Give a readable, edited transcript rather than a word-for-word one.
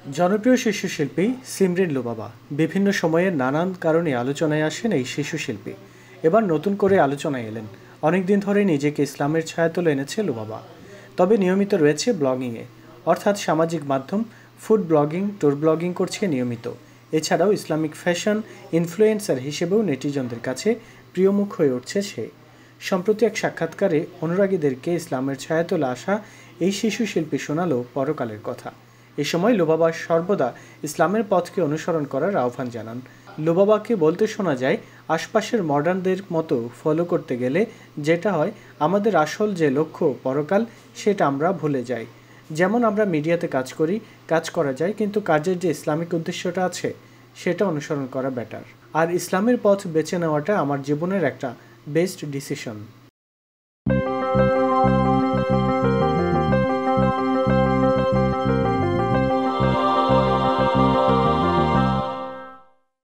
জনপ্রিয় শিশু শিল্পী সিমরিন লুবাবা বিভিন্ন সময়ে নানান কারণে আলোচনায় আসেন। এই শিশু শিল্পী এবার নতুন করে আলোচনায় এলেন। অনেকদিন ধরে নিজেকে ইসলামের ছায়াতলে এনেছে লুবাবা, তবে নিয়মিত রয়েছে ব্লগিংয়ে, অর্থাৎ সামাজিক মাধ্যম, ফুড ব্লগিং, ট্যুর ব্লগিং করছে নিয়মিত। এছাড়াও ইসলামিক ফ্যাশন ইনফ্লুয়েন্সার হিসেবেও নেটিজনদের কাছে প্রিয় মুখ হয়ে উঠছে সে। সম্প্রতি এক সাক্ষাৎকারে অনুরাগীদেরকে ইসলামের ছায়াতলে আসা এই শিশু শিল্পী শোনালো পরকালের কথা। এ সময় লুবাবা সর্বদা ইসলামের পথকে অনুসরণ করার আহ্বান জানান। লুবাবাকে বলতে শোনা যায়, আশপাশের মডার্নদের মতো ফলো করতে গেলে যেটা হয়, আমাদের আসল যে লক্ষ্য পরকাল, সেটা আমরা ভুলে যাই। যেমন আমরা মিডিয়াতে কাজ করা যায়, কিন্তু কাজের যে ইসলামিক উদ্দেশ্যটা আছে সেটা অনুসরণ করা বেটার। আর ইসলামের পথ বেছে নেওয়াটা আমার জীবনের একটা বেস্ট ডিসিশন।